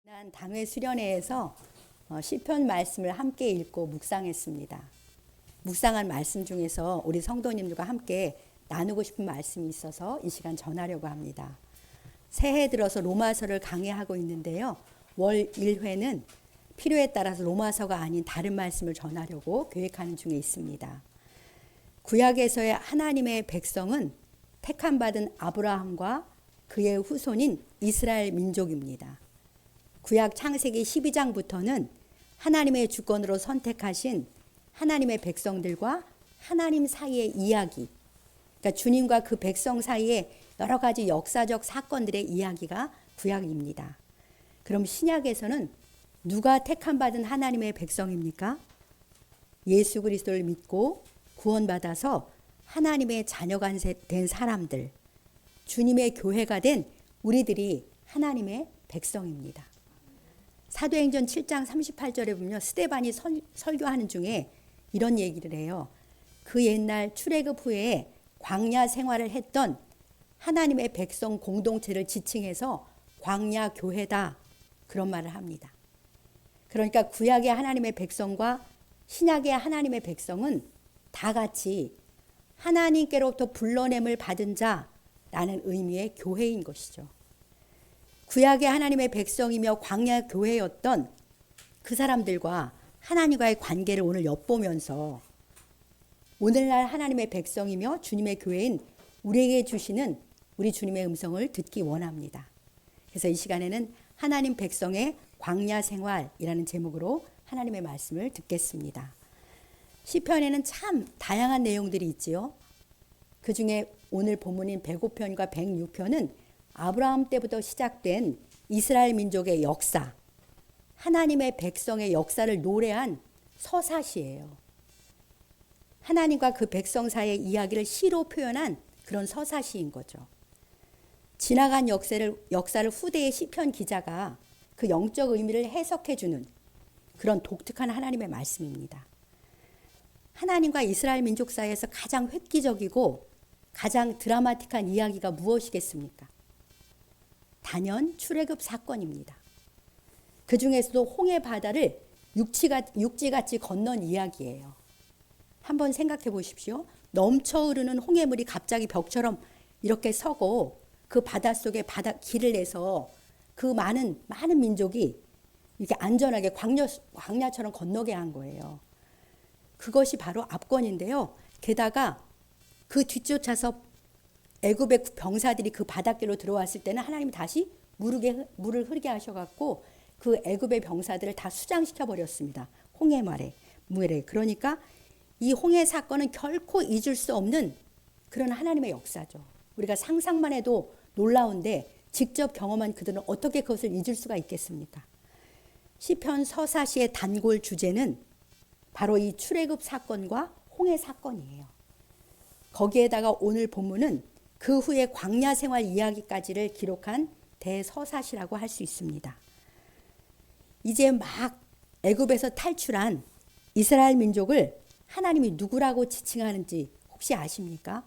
지난 당회 수련회에서 시편 말씀을 함께 읽고 묵상했습니다. 묵상한 말씀 중에서 우리 성도님들과 함께 나누고 싶은 말씀이 있어서 이 시간 전하려고 합니다. 새해 들어서 로마서를 강해하고 있는데요. 월 1회는 필요에 따라서 로마서가 아닌 다른 말씀을 전하려고 계획하는 중에 있습니다. 구약에서의 하나님의 백성은 택함받은 아브라함과 그의 후손인 이스라엘 민족입니다. 구약 창세기 12장부터는 하나님의 주권으로 선택하신 하나님의 백성들과 하나님 사이의 이야기, 그러니까 주님과 그 백성 사이의 여러 가지 역사적 사건들의 이야기가 구약입니다. 그럼 신약에서는 누가 택함받은 하나님의 백성입니까? 예수 그리스도를 믿고 구원받아서 하나님의 자녀가 된 사람들, 주님의 교회가 된 우리들이 하나님의 백성입니다. 사도행전 7장 38절에 보면 스데반이 설교하는 중에 이런 얘기를 해요. 그 옛날 출애굽 후에 광야 생활을 했던 하나님의 백성 공동체를 지칭해서 광야 교회다, 그런 말을 합니다. 그러니까 구약의 하나님의 백성과 신약의 하나님의 백성은 다 같이 하나님께로부터 불러냄을 받은 자라는 의미의 교회인 것이죠. 구약의 하나님의 백성이며 광야 교회였던 그 사람들과 하나님과의 관계를 오늘 엿보면서 오늘날 하나님의 백성이며 주님의 교회인 우리에게 주시는 우리 주님의 음성을 듣기 원합니다. 그래서 이 시간에는 하나님 백성의 광야 생활이라는 제목으로 하나님의 말씀을 듣겠습니다. 시편에는 참 다양한 내용들이 있지요. 그 중에 오늘 본문인 105편과 106편은 아브라함 때부터 시작된 이스라엘 민족의 역사, 하나님의 백성의 역사를 노래한 서사시예요. 하나님과 그 백성 사이의 이야기를 시로 표현한 그런 서사시인 거죠. 지나간 역사를 후대의 시편 기자가 그 영적 의미를 해석해주는 그런 독특한 하나님의 말씀입니다. 하나님과 이스라엘 민족 사이에서 가장 획기적이고 가장 드라마틱한 이야기가 무엇이겠습니까? 단연 출애굽 사건입니다. 그 중에서도 홍해 바다를 육지같이 건넌 이야기예요. 한번 생각해 보십시오. 넘쳐 흐르는 홍해물이 갑자기 벽처럼 이렇게 서고 그 바닷속에 길을 내서 그 많은 민족이 이렇게 안전하게 광야처럼 건너게 한 거예요. 그것이 바로 압권인데요. 게다가 그 뒤쫓아서 애굽의 병사들이 그 바닷길로 들어왔을 때는 하나님이 다시 물을 흐르게 하셔갖고 그 애굽의 병사들을 다 수장시켜 버렸습니다. 물에. 그러니까 이 홍해 사건은 결코 잊을 수 없는 그런 하나님의 역사죠. 우리가 상상만 해도 놀라운데 직접 경험한 그들은 어떻게 그것을 잊을 수가 있겠습니까? 시편 서사시의 단골 주제는 바로 이 출애굽 사건과 홍해 사건이에요. 거기에다가 오늘 본문은 그 후에 광야 생활 이야기까지를 기록한 대서사시라고 할 수 있습니다. 이제 막 애굽에서 탈출한 이스라엘 민족을 하나님이 누구라고 지칭하는지 혹시 아십니까?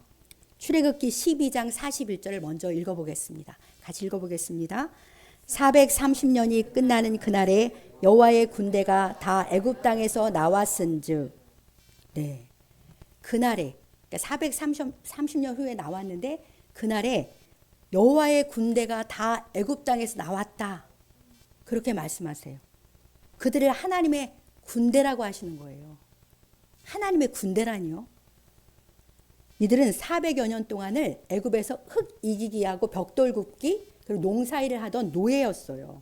출애굽기 12장 41절을 먼저 읽어보겠습니다. 같이 읽어보겠습니다. 430년이 끝나는 그날에 여호와의 군대가 다 애굽 땅에서 나왔은즉, 네, 그날에, 그러니까 430년 후에 나왔는데 그날에 여호와의 군대가 다 애굽 땅에서 나왔다, 그렇게 말씀하세요. 그들을 하나님의 군대라고 하시는 거예요. 하나님의 군대라니요. 이들은 400여 년 동안을 애굽에서 흙 이기기 하고 벽돌 굽기 그리고 농사일을 하던 노예였어요.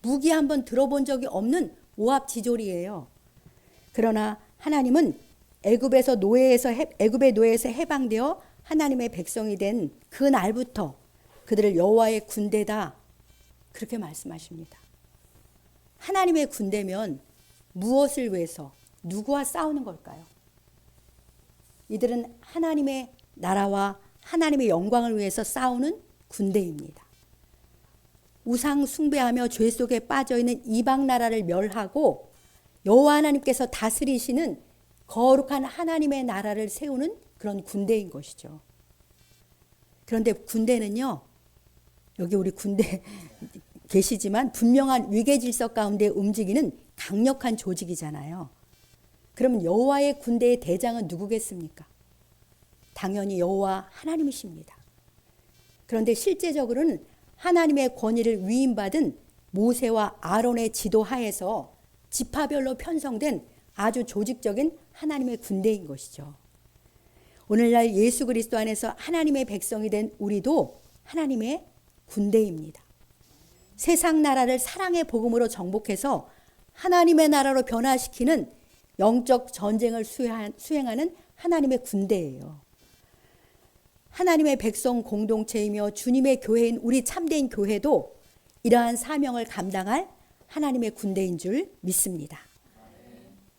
무기 한번 들어본 적이 없는 오합지졸이에요. 그러나 하나님은 애굽의 노예에서 해방되어 하나님의 백성이 된 그 날부터 그들을 여호와의 군대다, 그렇게 말씀하십니다. 하나님의 군대면 무엇을 위해서 누구와 싸우는 걸까요? 이들은 하나님의 나라와 하나님의 영광을 위해서 싸우는 군대입니다. 우상 숭배하며 죄 속에 빠져있는 이방 나라를 멸하고 여호와 하나님께서 다스리시는 거룩한 하나님의 나라를 세우는 그런 군대인 것이죠. 그런데 군대는요, 여기 우리 군대 계시지만 분명한 위계 질서 가운데 움직이는 강력한 조직이잖아요. 그러면 여호와의 군대의 대장은 누구겠습니까? 당연히 여호와 하나님이십니다. 그런데 실제적으로는 하나님의 권위를 위임받은 모세와 아론의 지도 하에서 지파별로 편성된 아주 조직적인 하나님의 군대인 것이죠. 오늘날 예수 그리스도 안에서 하나님의 백성이 된 우리도 하나님의 군대입니다. 세상 나라를 사랑의 복음으로 정복해서 하나님의 나라로 변화시키는 영적 전쟁을 수행하는 하나님의 군대예요. 하나님의 백성 공동체이며 주님의 교회인 우리 참된 교회도 이러한 사명을 감당할 하나님의 군대인 줄 믿습니다.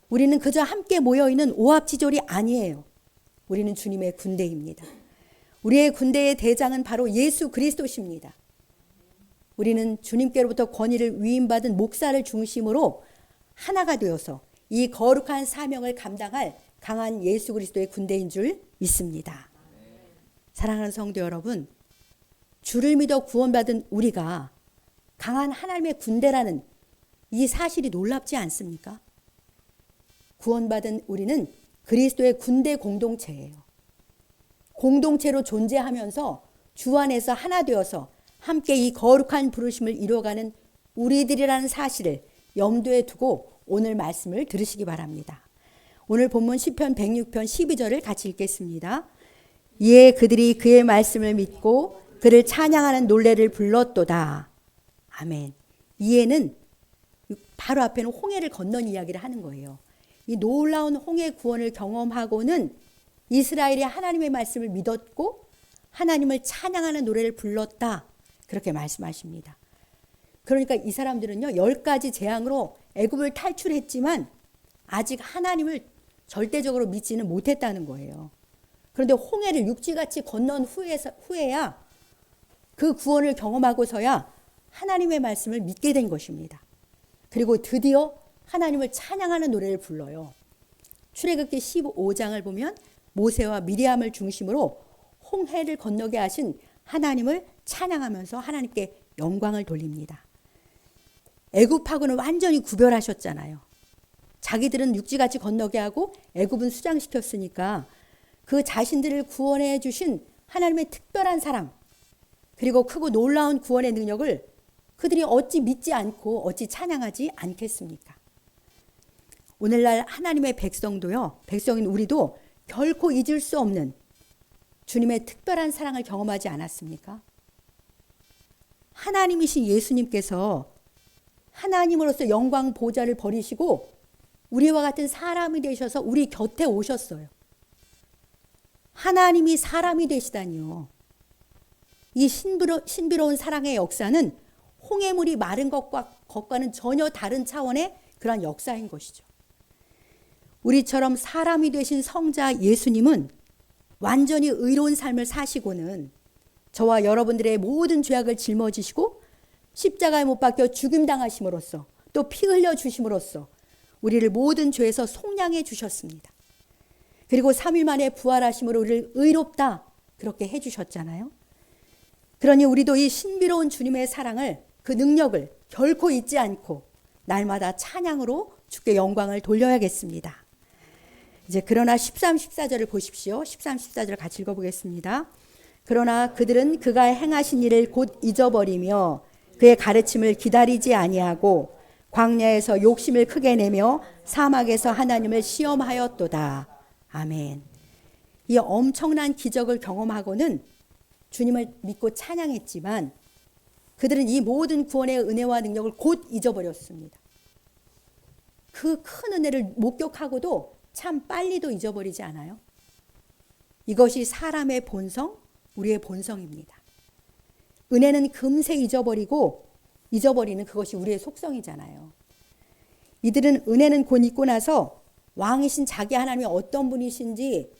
우리는 그저 함께 모여있는 오합지졸이 아니에요. 우리는 주님의 군대입니다. 우리의 군대의 대장은 바로 예수 그리스도십니다. 우리는 주님께로부터 권위를 위임받은 목사를 중심으로 하나가 되어서 이 거룩한 사명을 감당할 강한 예수 그리스도의 군대인 줄 믿습니다. 사랑하는 성도 여러분, 주를 믿어 구원받은 우리가 강한 하나님의 군대라는 이 사실이 놀랍지 않습니까? 구원받은 우리는 그리스도의 군대 공동체예요. 공동체로 존재하면서 주 안에서 하나 되어서 함께 이 거룩한 부르심을 이루어가는 우리들이라는 사실을 염두에 두고 오늘 말씀을 들으시기 바랍니다. 오늘 본문 시편 106편 12절을 같이 읽겠습니다. 이에 그들이 그의 말씀을 믿고 그를 찬양하는 노래를 불렀도다. 아멘. 이에는 바로 앞에는 홍해를 건넌 이야기를 하는 거예요. 이 놀라운 홍해 구원을 경험하고는 이스라엘이 하나님의 말씀을 믿었고 하나님을 찬양하는 노래를 불렀다. 그렇게 말씀하십니다. 그러니까 이 사람들은요, 10가지 재앙으로 애굽을 탈출했지만 아직 하나님을 절대적으로 믿지는 못했다는 거예요. 그런데 홍해를 육지같이 건넌 후에야 그 구원을 경험하고서야 하나님의 말씀을 믿게 된 것입니다. 그리고 드디어 하나님을 찬양하는 노래를 불러요. 출애굽기 15장을 보면 모세와 미리암을 중심으로 홍해를 건너게 하신 하나님을 찬양하면서 하나님께 영광을 돌립니다. 애굽하고는 완전히 구별하셨잖아요. 자기들은 육지같이 건너게 하고 애굽은 수장시켰으니까 그 자신들을 구원해 주신 하나님의 특별한 사랑, 그리고 크고 놀라운 구원의 능력을 그들이 어찌 믿지 않고 어찌 찬양하지 않겠습니까? 오늘날 하나님의 백성인 우리도 결코 잊을 수 없는 주님의 특별한 사랑을 경험하지 않았습니까? 하나님이신 예수님께서 하나님으로서 영광 보좌를 버리시고 우리와 같은 사람이 되셔서 우리 곁에 오셨어요. 하나님이 사람이 되시다니요. 이 신비로운 사랑의 역사는 홍해물이 마른 것과는 전혀 다른 차원의 그런 역사인 것이죠. 우리처럼 사람이 되신 성자 예수님은 완전히 의로운 삶을 사시고는 저와 여러분들의 모든 죄악을 짊어지시고 십자가에 못 박혀 죽임당하심으로써 또 피 흘려 주심으로써 우리를 모든 죄에서 속량해 주셨습니다. 그리고 3일 만에 부활하심으로 우리를 의롭다 그렇게 해주셨잖아요. 그러니 우리도 이 신비로운 주님의 사랑을, 그 능력을 결코 잊지 않고 날마다 찬양으로 주께 영광을 돌려야겠습니다. 이제 그러나 13, 14절을 보십시오. 13, 14절 같이 읽어보겠습니다. 그러나 그들은 그가 행하신 일을 곧 잊어버리며 그의 가르침을 기다리지 아니하고 광야에서 욕심을 크게 내며 사막에서 하나님을 시험하였도다. 아멘. 이 엄청난 기적을 경험하고는 주님을 믿고 찬양했지만 그들은 이 모든 구원의 은혜와 능력을 곧 잊어버렸습니다. 그 큰 은혜를 목격하고도 참 빨리도 잊어버리지 않아요? 이것이 사람의 본성, 우리의 본성입니다. 은혜는 금세 잊어버리는 그것이 우리의 속성이잖아요. 이들은 은혜는 곧 잊고 나서 왕이신 자기 하나님이 어떤 분이신지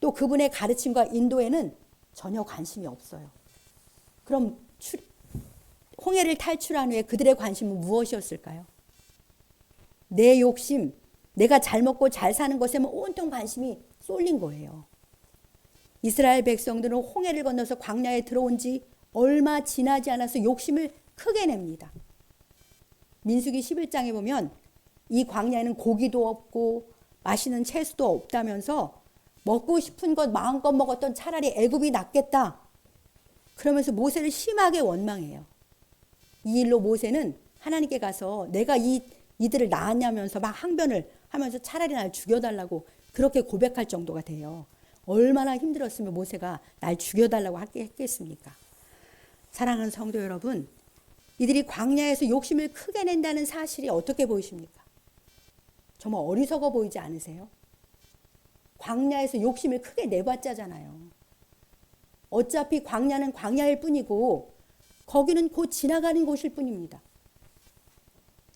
또 그분의 가르침과 인도에는 전혀 관심이 없어요. 그럼 홍해를 탈출한 후에 그들의 관심은 무엇이었을까요? 내 욕심, 내가 잘 먹고 잘 사는 것에만 온통 관심이 쏠린 거예요. 이스라엘 백성들은 홍해를 건너서 광야에 들어온 지 얼마 지나지 않아서 욕심을 크게 냅니다. 민수기 11장에 보면 이 광야에는 고기도 없고 맛있는 채소도 없다면서 먹고 싶은 것 마음껏 먹었던 차라리 애굽이 낫겠다. 그러면서 모세를 심하게 원망해요. 이 일로 모세는 하나님께 가서 내가 이들을 낳았냐면서 막 항변을 하면서 차라리 날 죽여달라고 그렇게 고백할 정도가 돼요. 얼마나 힘들었으면 모세가 날 죽여달라고 했겠습니까? 사랑하는 성도 여러분, 이들이 광야에서 욕심을 크게 낸다는 사실이 어떻게 보이십니까? 정말 어리석어 보이지 않으세요? 광야에서 욕심을 크게 내봤자잖아요. 어차피 광야는 광야일 뿐이고 거기는 곧 지나가는 곳일 뿐입니다.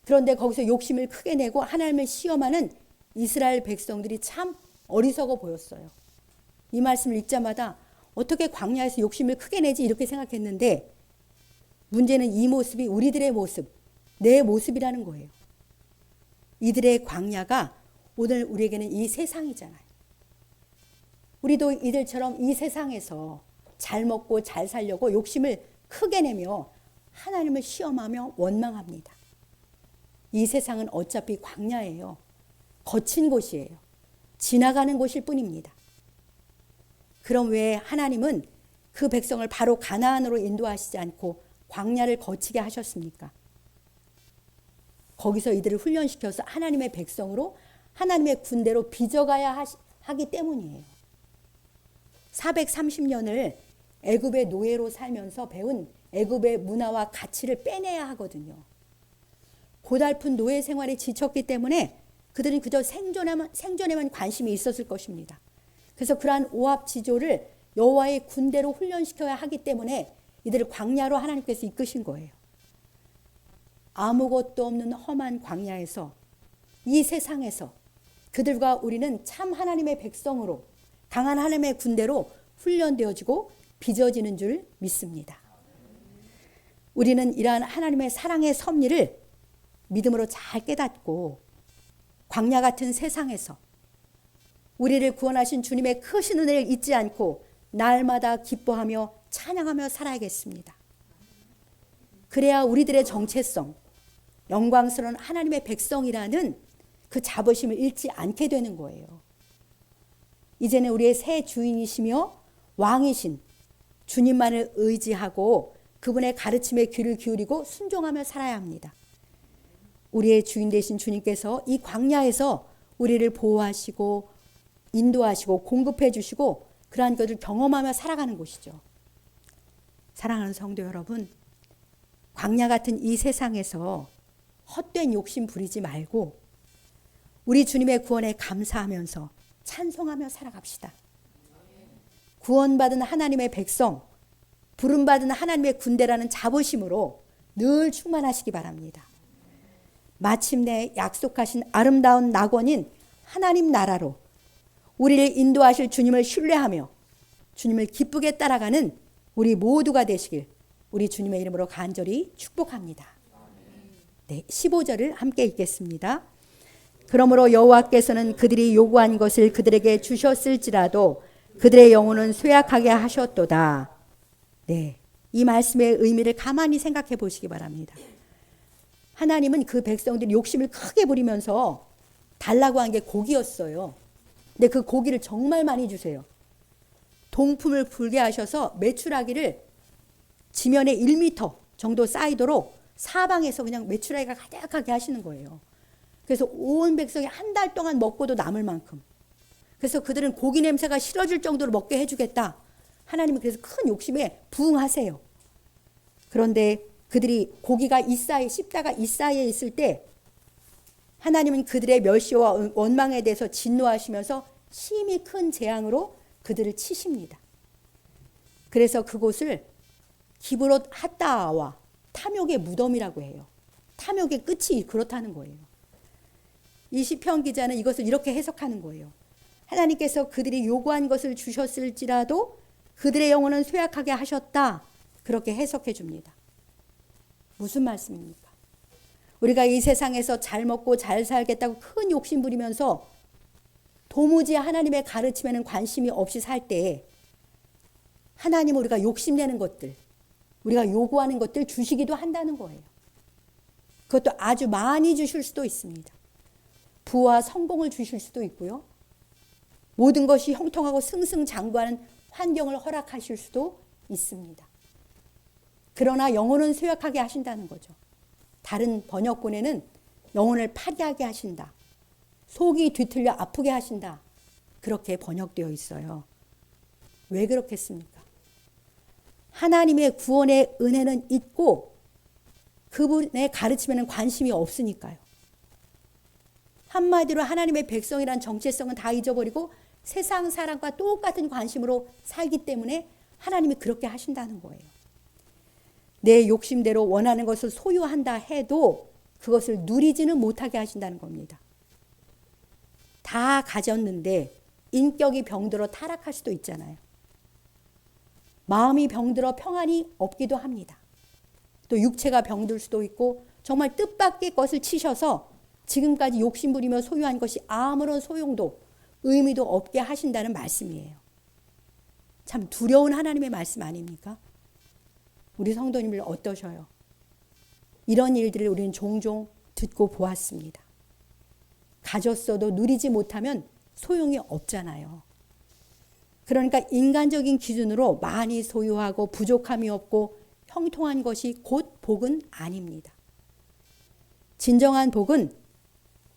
그런데 거기서 욕심을 크게 내고 하나님을 시험하는 이스라엘 백성들이 참 어리석어 보였어요. 이 말씀을 읽자마다 어떻게 광야에서 욕심을 크게 내지 이렇게 생각했는데 문제는 이 모습이 우리들의 모습, 내 모습이라는 거예요. 이들의 광야가 오늘 우리에게는 이 세상이잖아요. 우리도 이들처럼 이 세상에서 잘 먹고 잘 살려고 욕심을 크게 내며 하나님을 시험하며 원망합니다. 이 세상은 어차피 광야예요. 거친 곳이에요. 지나가는 곳일 뿐입니다. 그럼 왜 하나님은 그 백성을 바로 가나안으로 인도하시지 않고 광야를 거치게 하셨습니까? 거기서 이들을 훈련시켜서 하나님의 백성으로 하나님의 군대로 빚어가야 하기 때문이에요. 430년을 애굽의 노예로 살면서 배운 애굽의 문화와 가치를 빼내야 하거든요. 고달픈 노예 생활에 지쳤기 때문에 그들은 그저 생존에만 관심이 있었을 것입니다. 그래서 그러한 오합지졸을 여호와의 군대로 훈련시켜야 하기 때문에 이들을 광야로 하나님께서 이끄신 거예요. 아무것도 없는 험한 광야에서 이 세상에서 그들과 우리는 참 하나님의 백성으로 강한 하나님의 군대로 훈련되어지고 빚어지는 줄 믿습니다. 우리는 이러한 하나님의 사랑의 섭리를 믿음으로 잘 깨닫고 광야 같은 세상에서 우리를 구원하신 주님의 크신 은혜를 잊지 않고 날마다 기뻐하며 찬양하며 살아야겠습니다. 그래야 우리들의 정체성, 영광스러운 하나님의 백성이라는 그 자부심을 잃지 않게 되는 거예요. 이제는 우리의 새 주인이시며 왕이신 주님만을 의지하고 그분의 가르침에 귀를 기울이고 순종하며 살아야 합니다. 우리의 주인 되신 주님께서 이 광야에서 우리를 보호하시고 인도하시고 공급해 주시고 그러한 것을 경험하며 살아가는 곳이죠. 사랑하는 성도 여러분, 광야 같은 이 세상에서 헛된 욕심 부리지 말고 우리 주님의 구원에 감사하면서 찬송하며 살아갑시다. 구원받은 하나님의 백성, 부름받은 하나님의 군대라는 자부심으로 늘 충만하시기 바랍니다. 마침내 약속하신 아름다운 낙원인 하나님 나라로 우리를 인도하실 주님을 신뢰하며 주님을 기쁘게 따라가는 우리 모두가 되시길 우리 주님의 이름으로 간절히 축복합니다. 네, 15절을 함께 읽겠습니다. 그러므로 여호와께서는 그들이 요구한 것을 그들에게 주셨을지라도 그들의 영혼은 쇠약하게 하셨도다. 네, 이 말씀의 의미를 가만히 생각해 보시기 바랍니다. 하나님은 그 백성들이 욕심을 크게 부리면서 달라고 한 게 고기였어요. 근데 그 고기를 정말 많이 주세요. 동품을 불게 하셔서 메추라기를 지면에 1m 정도 쌓이도록 사방에서 그냥 메추라기가 가득하게 하시는 거예요. 그래서 온 백성이 한 달 동안 먹고도 남을 만큼. 그래서 그들은 고기 냄새가 싫어질 정도로 먹게 해주겠다. 하나님은 그래서 큰 욕심에 부응하세요. 그런데 그들이 고기가 이 사이, 씹다가 이 사이에 있을 때 하나님은 그들의 멸시와 원망에 대해서 진노하시면서 심히 큰 재앙으로 그들을 치십니다. 그래서 그곳을 기브롯 핫다와 탐욕의 무덤이라고 해요. 탐욕의 끝이 그렇다는 거예요. 이 시편 기자는 이것을 이렇게 해석하는 거예요. 하나님께서 그들이 요구한 것을 주셨을지라도 그들의 영혼은 쇠약하게 하셨다. 그렇게 해석해 줍니다. 무슨 말씀입니까? 우리가 이 세상에서 잘 먹고 잘 살겠다고 큰 욕심 부리면서 도무지 하나님의 가르침에는 관심이 없이 살 때 하나님 우리가 욕심내는 것들, 우리가 요구하는 것들 주시기도 한다는 거예요. 그것도 아주 많이 주실 수도 있습니다. 부와 성공을 주실 수도 있고요. 모든 것이 형통하고 승승장구하는 환경을 허락하실 수도 있습니다. 그러나 영혼은 쇠약하게 하신다는 거죠. 다른 번역본에는 영혼을 파리하게 하신다. 속이 뒤틀려 아프게 하신다. 그렇게 번역되어 있어요. 왜 그렇겠습니까? 하나님의 구원의 은혜는 있고 그분의 가르침에는 관심이 없으니까요. 한마디로 하나님의 백성이란 정체성은 다 잊어버리고 세상 사람과 똑같은 관심으로 살기 때문에 하나님이 그렇게 하신다는 거예요. 내 욕심대로 원하는 것을 소유한다 해도 그것을 누리지는 못하게 하신다는 겁니다. 다 가졌는데 인격이 병들어 타락할 수도 있잖아요. 마음이 병들어 평안이 없기도 합니다. 또 육체가 병들 수도 있고 정말 뜻밖의 것을 치셔서 지금까지 욕심부리며 소유한 것이 아무런 소용도 의미도 없게 하신다는 말씀이에요. 참 두려운 하나님의 말씀 아닙니까? 우리 성도님들 어떠셔요? 이런 일들을 우리는 종종 듣고 보았습니다. 가졌어도 누리지 못하면 소용이 없잖아요. 그러니까 인간적인 기준으로 많이 소유하고 부족함이 없고 형통한 것이 곧 복은 아닙니다. 진정한 복은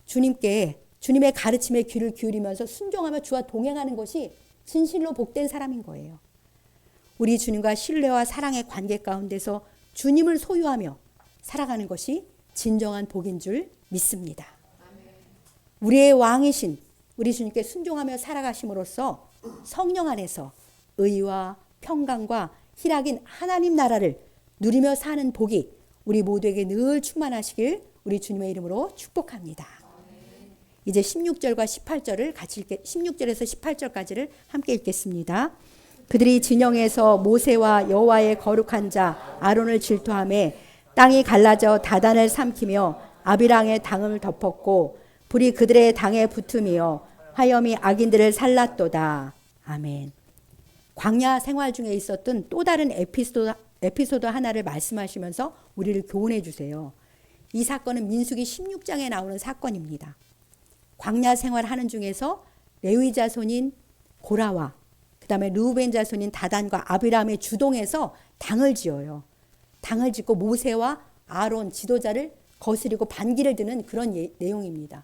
주님의 가르침에 귀를 기울이면서 순종하며 주와 동행하는 것이 진실로 복된 사람인 거예요. 우리 주님과 신뢰와 사랑의 관계 가운데서 주님을 소유하며 살아가는 것이 진정한 복인 줄 믿습니다. 우리의 왕이신 우리 주님께 순종하며 살아가심으로써 성령 안에서 의와 평강과 희락인 하나님 나라를 누리며 사는 복이 우리 모두에게 늘 충만하시길 우리 주님의 이름으로 축복합니다. 이제 16절과 18절을 같이 16절에서 18절까지를 함께 읽겠습니다. 그들이 진영에서 모세와 여호와의 거룩한 자 아론을 질투하며 땅이 갈라져 다단을 삼키며 아비랑의 당을 덮었고 불이 그들의 당에 붙으며 화염이 악인들을 살랐도다. 아멘. 광야 생활 중에 있었던 또 다른 에피소드 하나를 말씀하시면서 우리를 교훈해 주세요. 이 사건은 민수기 16장에 나오는 사건입니다. 광야 생활하는 중에서 레위 자손인 고라와 그 다음에 르우벤 자손인 다단과 아비람의 주동해서 당을 지어요. 당을 짓고 모세와 아론 지도자를 거스리고 반기를 드는 그런 내용입니다.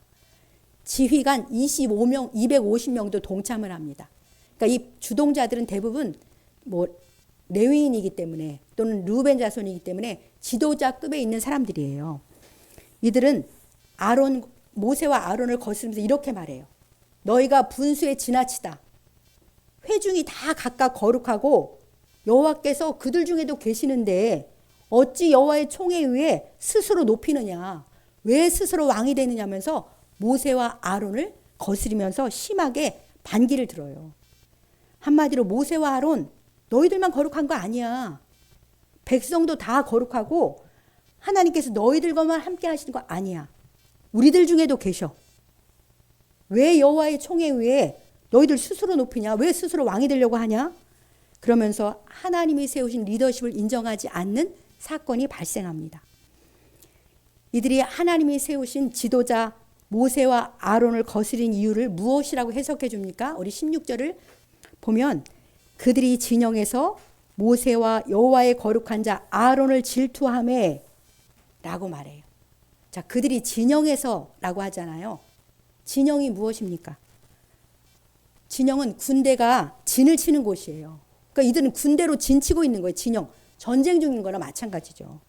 지휘관 25명, 250명도 동참을 합니다. 그러니까 이 주동자들은 대부분 레위인이기 때문에 또는 르우벤 자손이기 때문에 지도자급에 있는 사람들이에요. 이들은 모세와 아론을 거스르면서 이렇게 말해요. 너희가 분수에 지나치다. 회중이 다 각각 거룩하고 여호와께서 그들 중에도 계시는데 어찌 여호와의 총에 의해 스스로 높이느냐. 왜 스스로 왕이 되느냐면서 모세와 아론을 거스리면서 심하게 반기를 들어요. 한마디로 모세와 아론 너희들만 거룩한 거 아니야. 백성도 다 거룩하고 하나님께서 너희들과만 함께 하시는 거 아니야. 우리들 중에도 계셔. 왜 여호와의 총에 의해 너희들 스스로 높이냐? 왜 스스로 왕이 되려고 하냐? 그러면서 하나님이 세우신 리더십을 인정하지 않는 사건이 발생합니다. 이들이 하나님이 세우신 지도자 모세와 아론을 거스린 이유를 무엇이라고 해석해 줍니까? 우리 16절을 보면 그들이 진영에서 모세와 여호와의 거룩한 자 아론을 질투하며 라고 말해요. 자, 그들이 진영에서 라고 하잖아요. 진영이 무엇입니까? 진영은 군대가 진을 치는 곳이에요. 그러니까 이들은 군대로 진치고 있는 거예요. 진영. 전쟁 중인 거나 마찬가지죠.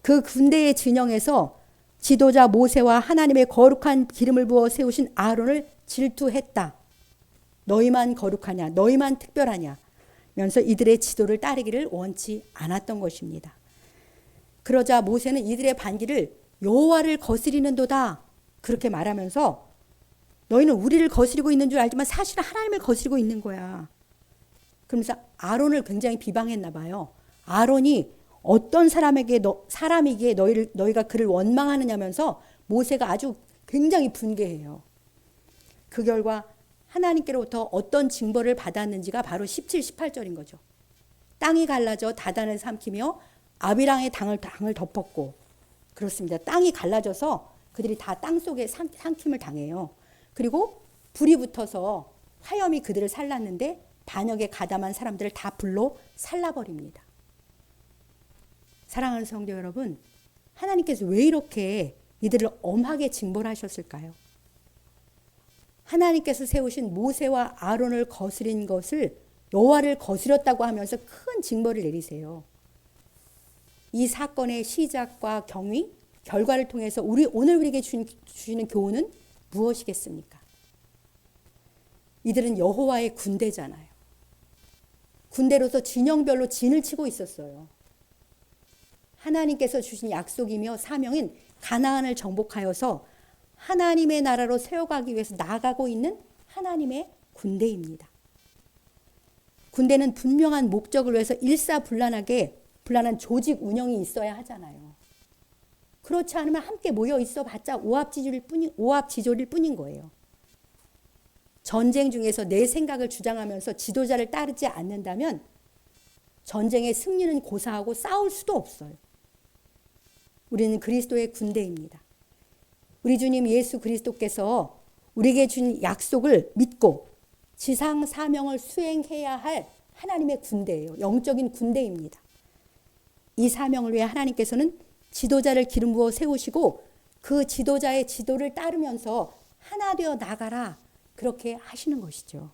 그 군대의 진영에서 지도자 모세와 하나님의 거룩한 기름을 부어 세우신 아론을 질투했다. 너희만 거룩하냐? 너희만 특별하냐? 면서 이들의 지도를 따르기를 원치 않았던 것입니다. 그러자 모세는 이들의 반기를 여호와를 거스리는도다 그렇게 말하면서 너희는 우리를 거스리고 있는 줄 알지만 사실은 하나님을 거스리고 있는 거야. 그러면서 아론을 굉장히 비방했나 봐요. 아론이 어떤 사람이기에 너희가 그를 원망하느냐면서 모세가 아주 굉장히 분개해요. 그 결과 하나님께로부터 어떤 징벌을 받았는지가 바로 17, 18절인 거죠. 땅이 갈라져 다단을 삼키며 아비랑의 당을 덮었고, 그렇습니다. 땅이 갈라져서 그들이 다 땅속에 삼킴을 당해요. 그리고 불이 붙어서 화염이 그들을 살랐는데 반역에 가담한 사람들을 다 불로 살라버립니다. 사랑하는 성도 여러분, 하나님께서 왜 이렇게 이들을 엄하게 징벌하셨을까요? 하나님께서 세우신 모세와 아론을 거스린 것을 여호와를 거스렸다고 하면서 큰 징벌을 내리세요. 이 사건의 시작과 경위, 결과를 통해서 오늘 우리에게 주시는 교훈은 무엇이겠습니까? 이들은 여호와의 군대잖아요. 군대로서 진영별로 진을 치고 있었어요. 하나님께서 주신 약속이며 사명인 가나안을 정복하여서 하나님의 나라로 세워가기 위해서 나아가고 있는 하나님의 군대입니다. 군대는 분명한 목적을 위해서 일사불란한 조직 운영이 있어야 하잖아요. 그렇지 않으면 함께 모여 있어 봤자 오합지졸일 뿐인 거예요. 전쟁 중에서 내 생각을 주장하면서 지도자를 따르지 않는다면 전쟁의 승리는 고사하고 싸울 수도 없어요. 우리는 그리스도의 군대입니다. 우리 주님 예수 그리스도께서 우리에게 준 약속을 믿고 지상 사명을 수행해야 할 하나님의 군대예요. 영적인 군대입니다. 이 사명을 위해 하나님께서는 지도자를 기름 부어 세우시고 그 지도자의 지도를 따르면서 하나 되어 나가라, 그렇게 하시는 것이죠.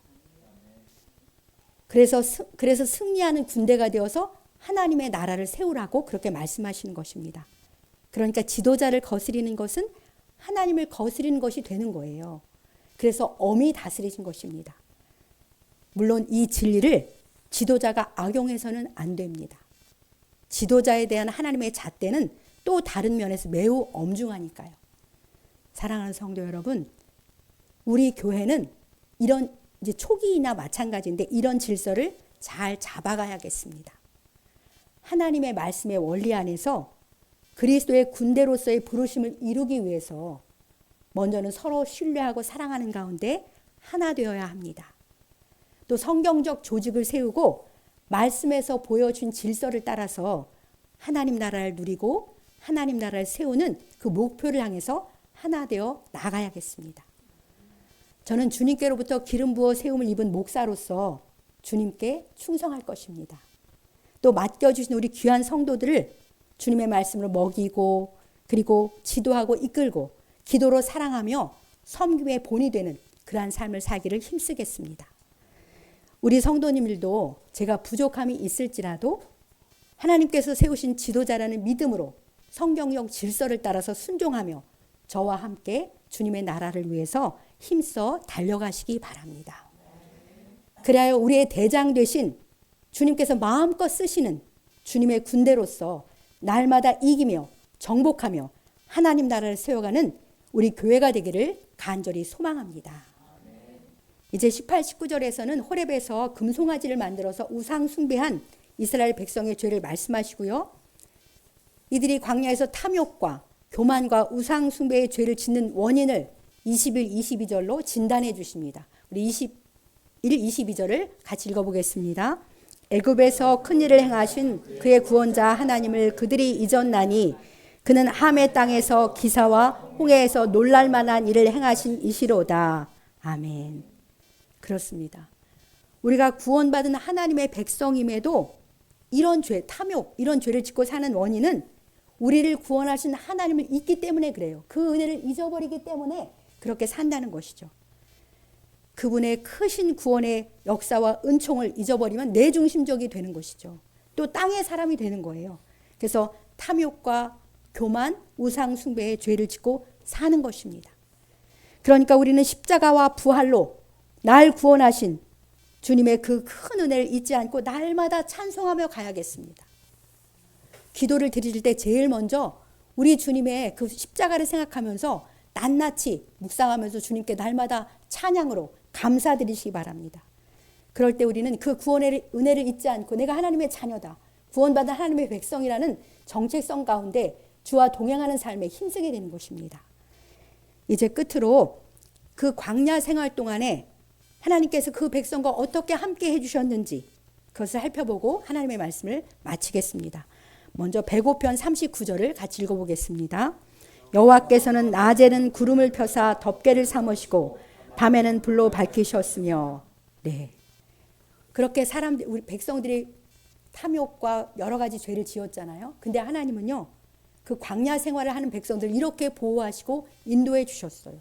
그래서 승리하는 군대가 되어서 하나님의 나라를 세우라고 그렇게 말씀하시는 것입니다. 그러니까 지도자를 거스리는 것은 하나님을 거스리는 것이 되는 거예요. 그래서 엄히 다스리신 것입니다. 물론 이 진리를 지도자가 악용해서는 안 됩니다. 지도자에 대한 하나님의 잣대는 또 다른 면에서 매우 엄중하니까요. 사랑하는 성도 여러분, 우리 교회는 이런 이제 초기이나 마찬가지인데 이런 질서를 잘 잡아가야겠습니다. 하나님의 말씀의 원리 안에서 그리스도의 군대로서의 부르심을 이루기 위해서 먼저는 서로 신뢰하고 사랑하는 가운데 하나 되어야 합니다. 또 성경적 조직을 세우고 말씀에서 보여준 질서를 따라서 하나님 나라를 누리고 하나님 나라를 세우는 그 목표를 향해서 하나 되어 나가야겠습니다. 저는 주님께로부터 기름 부어 세움을 입은 목사로서 주님께 충성할 것입니다. 또 맡겨주신 우리 귀한 성도들을 주님의 말씀으로 먹이고 그리고 지도하고 이끌고 기도로 사랑하며 섬김의 본이 되는 그러한 삶을 살기를 힘쓰겠습니다. 우리 성도님들도 제가 부족함이 있을지라도 하나님께서 세우신 지도자라는 믿음으로 성경적 질서를 따라서 순종하며 저와 함께 주님의 나라를 위해서 힘써 달려가시기 바랍니다. 그래야 우리의 대장 되신 주님께서 마음껏 쓰시는 주님의 군대로서 날마다 이기며 정복하며 하나님 나라를 세워가는 우리 교회가 되기를 간절히 소망합니다. 이제 18, 19절에서는 호렙에서 금송아지를 만들어서 우상 숭배한 이스라엘 백성의 죄를 말씀하시고요. 이들이 광야에서 탐욕과 교만과 우상 숭배의 죄를 짓는 원인을 21, 22절로 진단해 주십니다. 우리 21, 22절을 같이 읽어보겠습니다. 애굽에서 큰 일을 행하신 그의 구원자 하나님을 그들이 잊었나니 그는 함의 땅에서 기사와 홍해에서 놀랄만한 일을 행하신 이시로다. 아멘. 그렇습니다. 우리가 구원받은 하나님의 백성임에도 이런 죄, 탐욕, 이런 죄를 짓고 사는 원인은 우리를 구원하신 하나님을 잊기 때문에 그래요. 그 은혜를 잊어버리기 때문에 그렇게 산다는 것이죠. 그분의 크신 구원의 역사와 은총을 잊어버리면 내중심적이 되는 것이죠. 또 땅의 사람이 되는 거예요. 그래서 탐욕과 교만, 우상 숭배의 죄를 짓고 사는 것입니다. 그러니까 우리는 십자가와 부활로 날 구원하신 주님의 그 큰 은혜를 잊지 않고 날마다 찬송하며 가야겠습니다. 기도를 드릴 때 제일 먼저 우리 주님의 그 십자가를 생각하면서 낱낱이 묵상하면서 주님께 날마다 찬양으로 감사드리시기 바랍니다. 그럴 때 우리는 그 구원의 은혜를 잊지 않고 내가 하나님의 자녀다, 구원받은 하나님의 백성이라는 정체성 가운데 주와 동행하는 삶에 힘쓰게 되는 것입니다. 이제 끝으로 그 광야 생활 동안에 하나님께서 그 백성과 어떻게 함께 해주셨는지, 그것을 살펴보고 하나님의 말씀을 마치겠습니다. 먼저 105편 39절을 같이 읽어보겠습니다. 여호와께서는 낮에는 구름을 펴사 덮개를 삼으시고 밤에는 불로 밝히셨으며. 네. 그렇게 우리 백성들이 탐욕과 여러 가지 죄를 지었잖아요. 근데 하나님은요, 그 광야 생활을 하는 백성들을 이렇게 보호하시고 인도해 주셨어요.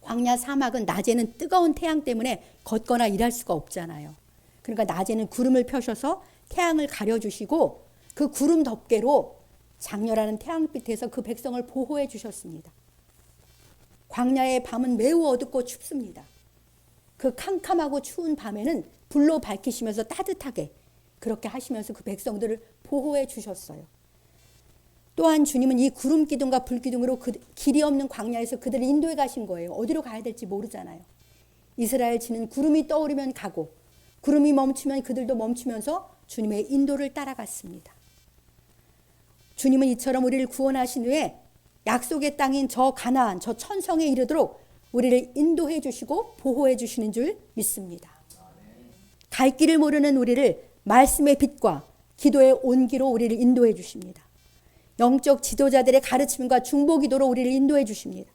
광야 사막은 낮에는 뜨거운 태양 때문에 걷거나 일할 수가 없잖아요. 그러니까 낮에는 구름을 펴셔서 태양을 가려주시고 그 구름 덮개로 장렬하는 태양빛에서 그 백성을 보호해 주셨습니다. 광야의 밤은 매우 어둡고 춥습니다. 그 캄캄하고 추운 밤에는 불로 밝히시면서 따뜻하게 그렇게 하시면서 그 백성들을 보호해 주셨어요. 또한 주님은 이 구름 기둥과 불 기둥으로 그 길이 없는 광야에서 그들을 인도해 가신 거예요. 어디로 가야 될지 모르잖아요. 이스라엘 지는 구름이 떠오르면 가고 구름이 멈추면 그들도 멈추면서 주님의 인도를 따라갔습니다. 주님은 이처럼 우리를 구원하신 후에 약속의 땅인 저 가나안, 저 천성에 이르도록 우리를 인도해 주시고 보호해 주시는 줄 믿습니다. 갈 길을 모르는 우리를 말씀의 빛과 기도의 온기로 우리를 인도해 주십니다. 영적 지도자들의 가르침과 중보기도로 우리를 인도해 주십니다.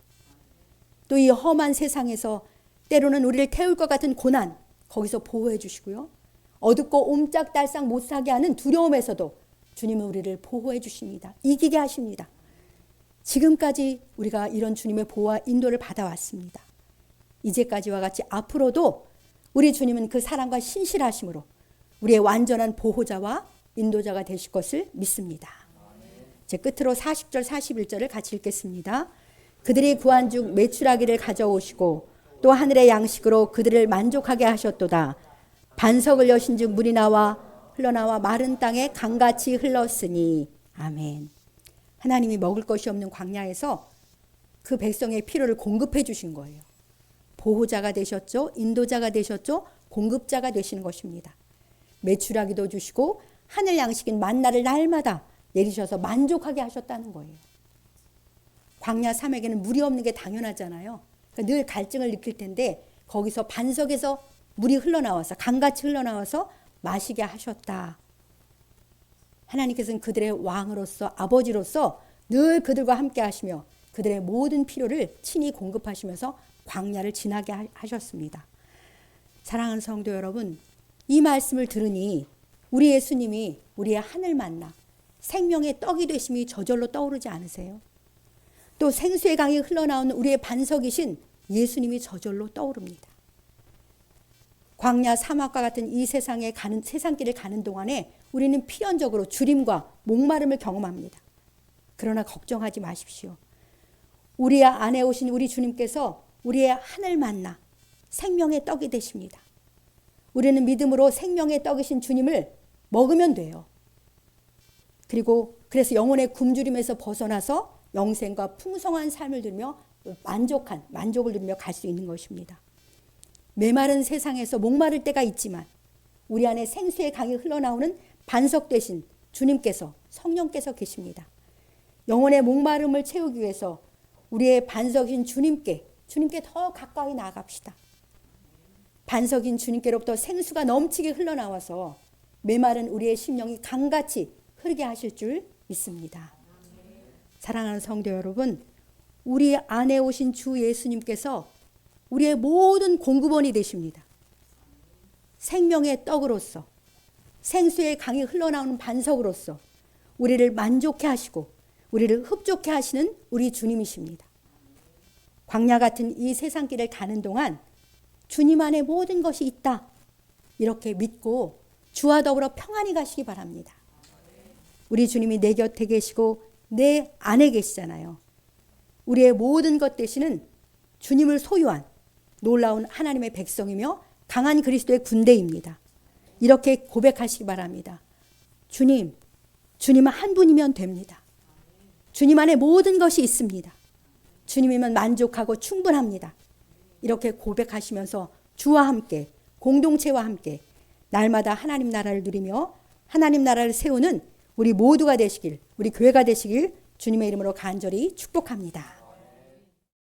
또 이 험한 세상에서 때로는 우리를 태울 것 같은 고난, 거기서 보호해 주시고요. 어둡고 옴짝달싹 못사게 하는 두려움에서도 주님은 우리를 보호해 주십니다. 이기게 하십니다. 지금까지 우리가 이런 주님의 보호와 인도를 받아왔습니다. 이제까지와 같이 앞으로도 우리 주님은 그 사랑과 신실하심으로 우리의 완전한 보호자와 인도자가 되실 것을 믿습니다. 제 끝으로 40절 41절을 같이 읽겠습니다. 그들이 구한 중 메추라기를 가져오시고 또 하늘의 양식으로 그들을 만족하게 하셨도다. 반석을 여신 즉 물이 흘러나와 마른 땅에 강같이 흘렀으니. 아멘. 하나님이 먹을 것이 없는 광야에서 그 백성의 필요를 공급해 주신 거예요. 보호자가 되셨죠. 인도자가 되셨죠. 공급자가 되시는 것입니다. 메추라기도 주시고 하늘 양식인 만나를 날마다 내리셔서 만족하게 하셨다는 거예요. 광야 사막에는 물이 없는 게 당연하잖아요. 그러니까 늘 갈증을 느낄 텐데 거기서 반석에서 물이 흘러나와서 강같이 흘러나와서 마시게 하셨다. 하나님께서는 그들의 왕으로서 아버지로서 늘 그들과 함께 하시며 그들의 모든 필요를 친히 공급하시면서 광야를 지나게 하셨습니다. 사랑하는 성도 여러분, 이 말씀을 들으니 우리 예수님이 우리의 하늘 만나 생명의 떡이 되심이 저절로 떠오르지 않으세요? 또 생수의 강이 흘러나오는 우리의 반석이신 예수님이 저절로 떠오릅니다. 광야 사막과 같은 이 세상길을 가는 동안에 우리는 필연적으로 주림과 목마름을 경험합니다. 그러나 걱정하지 마십시오. 우리 안에 오신 우리 주님께서 우리의 하늘 만나 생명의 떡이 되십니다. 우리는 믿음으로 생명의 떡이신 주님을 먹으면 돼요. 그래서 영혼의 굶주림에서 벗어나서 영생과 풍성한 삶을 누리며 만족을 누리며 갈 수 있는 것입니다. 메마른 세상에서 목마를 때가 있지만 우리 안에 생수의 강이 흘러나오는 반석 되신 주님께서, 성령께서 계십니다. 영혼의 목마름을 채우기 위해서 우리의 반석인 주님께 더 가까이 나아갑시다. 반석인 주님께로부터 생수가 넘치게 흘러나와서 메마른 우리의 심령이 강같이 흐르게 하실 줄 믿습니다. 사랑하는 성도 여러분, 우리 안에 오신 주 예수님께서 우리의 모든 공급원이 되십니다. 생명의 떡으로서, 생수의 강이 흘러나오는 반석으로서 우리를 만족해 하시고 우리를 흡족해 하시는 우리 주님이십니다. 광야 같은 이 세상길을 가는 동안 주님 안에 모든 것이 있다, 이렇게 믿고 주와 더불어 평안히 가시기 바랍니다. 우리 주님이 내 곁에 계시고 내 안에 계시잖아요. 우리의 모든 것 되시는 주님을 소유한 놀라운 하나님의 백성이며 강한 그리스도의 군대입니다. 이렇게 고백하시기 바랍니다. 주님은 한 분이면 됩니다. 주님 안에 모든 것이 있습니다. 주님이면 만족하고 충분합니다. 이렇게 고백하시면서 주와 함께, 공동체와 함께 날마다 하나님 나라를 누리며 하나님 나라를 세우는 우리 모두가 되시길, 우리 교회가 되시길 주님의 이름으로 간절히 축복합니다.